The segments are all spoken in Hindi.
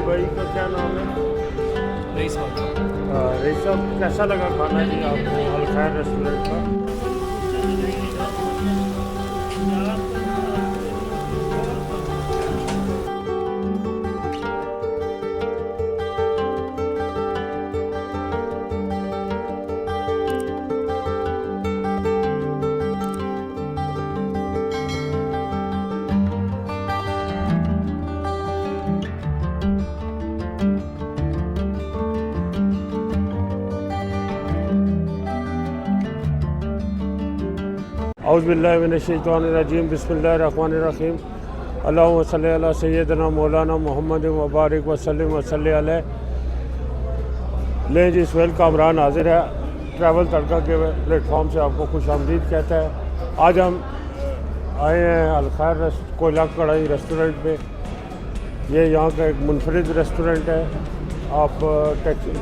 भाई का क्या नाम है? रईस साहब। रईस साहब, कैसा लगा खाना जी आपको अल खैर रेस्टोरेंट का? औज़ुबिल्लाहि मिनश्शैतानिर्रजीम बिस्मिल्लाहिर्रहमानिर्रहीम अल्लाहुम्मा सल्लि अला सय्यिदना मौलाना मुहम्मद व बारिक व सल्लिम व सल्लि अलैहि। ले जी, सुहेल कामरान हाजिर है ट्रैवल तड़का के प्लेटफॉर्म से आपको खुश आमदीद कहता है। आज हम आए हैं अल खैर कोयला कढ़ाई रेस्टोरेंट पे। ये यहाँ का एक मुनफरिद रेस्टोरेंट है। आप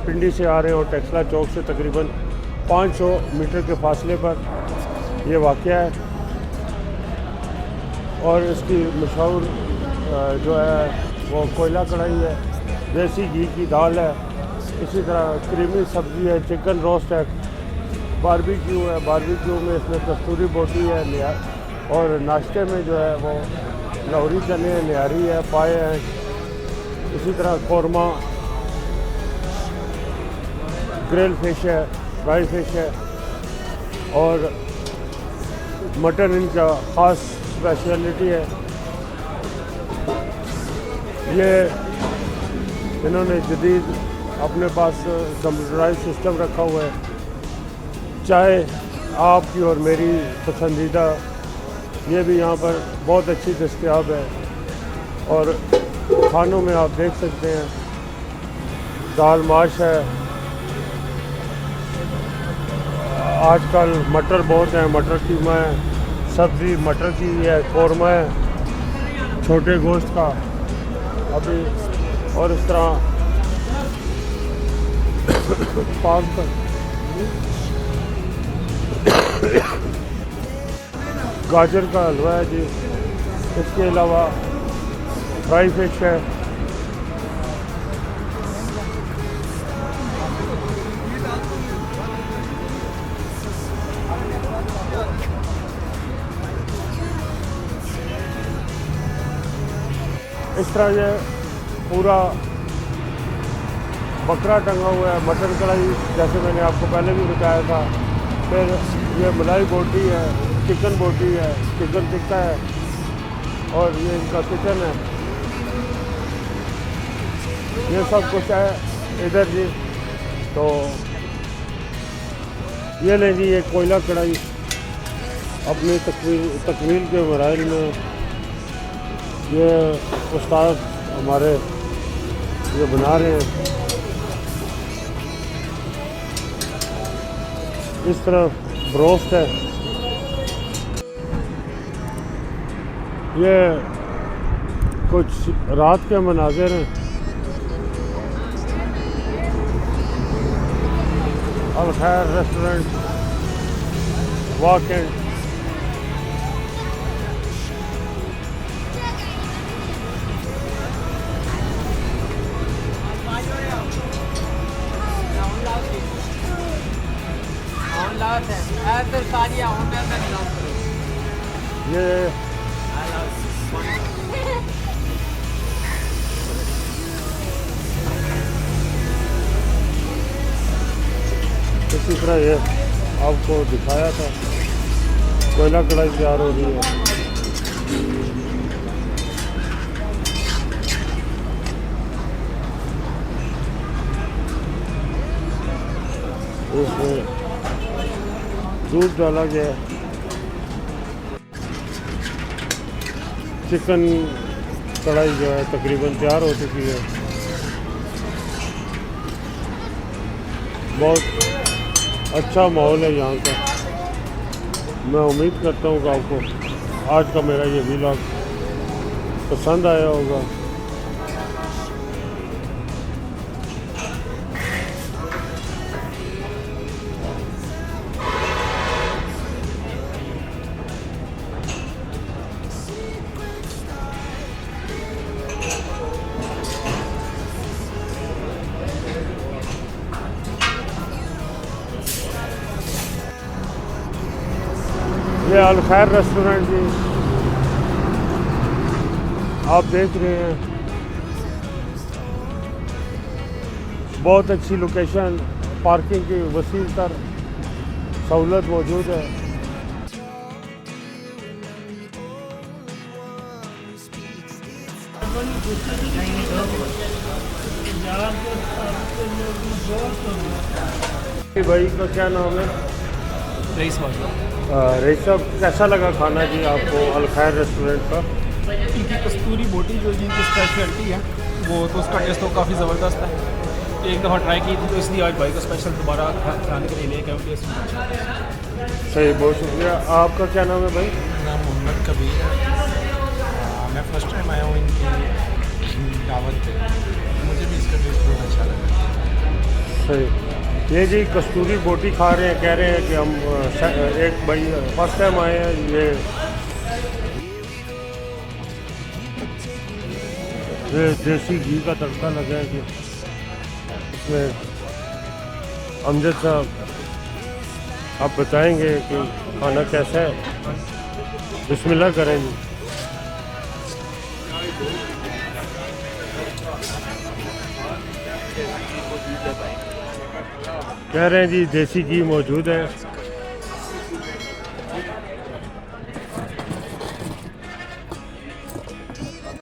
पिंडी से आ रहे हो, टेक्सला चौक से तकरीबन 500 मीटर के फासले पर ये वाक़या है। और इसकी मशहूर जो है वो कोयला कढ़ाई है, देसी घी की दाल है, इसी तरह क्रीमी सब्ज़ी है, चिकन रोस्ट है, बारबेक्यू है, बारबेक्यू में इसमें कस्तूरी बोटी है, और नाश्ते में जो है वो लाहौरी चने है, निहारी है, पाए हैं, इसी तरह कौरमा, ग्रिल फिश है, फ्राई फिश है और मटन इनका ख़ास स्पेशलिटी है। ये इन्होंने जदीद अपने पास कंप्यूटराइज सिस्टम रखा हुआ है। चाय आपकी और मेरी पसंदीदा, ये भी यहाँ पर बहुत अच्छी दस्तयाब है। और खानों में आप देख सकते हैं दाल माश है, आजकल मटर बहुत है, मटर कीमा है, सब्ज़ी मटर की है, कौरमा है छोटे गोश्त का अभी, और इस तरह पाक गाजर का हलवा है जी। इसके अलावा फ्राई फिश है, इस तरह ये पूरा बकरा टंगा हुआ है। मटन कढ़ाई जैसे मैंने आपको पहले भी बताया था। फिर ये मलाई बोटी है, चिकन बोटी है, चिकन टिक्का है और ये इनका चिकन है। ये सब कुछ है इधर जी। तो ये लें जी, ये कोयला कढ़ाई अपनी तकमील के मराइल में ये उस्ताद हमारे ये बना रहे हैं। इस तरह ब्रोस्ट है। ये कुछ रात के मनाज़िर हैं। अल खैर रेस्टोरेंट वॉक-इन। ये इसी तरह ये आपको दिखाया था कोयला कढ़ाई तैयार हो रही है। उसमें दूध डाला गया, चिकन कढ़ाई जो है तकरीबन तैयार हो चुकी है। बहुत अच्छा माहौल है यहाँ का। मैं उम्मीद करता हूँ कि आपको आज का मेरा ये व्लॉग पसंद आया होगा। ये अल खैर रेस्टोरेंट जी आप देख रहे हैं, बहुत अच्छी लोकेशन, पार्किंग की वसील तर सहूलत मौजूद है। भाई का क्या नाम है? रईस वाला। रईस साहब, कैसा लगा खाना जी आपको अल खैर रेस्टोरेंट का? इनकी कस्तूरी बोटी जो जिनकी स्पेशलिटी है वो तो उसका टेस्ट तो काफ़ी ज़बरदस्त है। एक दफ़ा ट्राई की थी तो इसलिए आज भाई को स्पेशल दोबारा खाने के लिए लेके आए। टेस्ट सही, बहुत शुक्रिया। आपका क्या नाम है भाई? नाम मोहम्मद कबीर है। मैं फर्स्ट टाइम आया हूँ इनकी दावत पे, मुझे भी इसका टेस्ट बहुत अच्छा लगा। सही। ये जी कस्तूरी बोटी खा रहे हैं, कह रहे हैं कि हम एक भाई फर्स्ट टाइम आए हैं। ये देसी घी का तड़का लगा है कि इसमें अमजद साहब आप बताएंगे कि खाना कैसा है। बिस्मिल्लाह करें जी। कह रहे हैं जी देसी घी मौजूद है।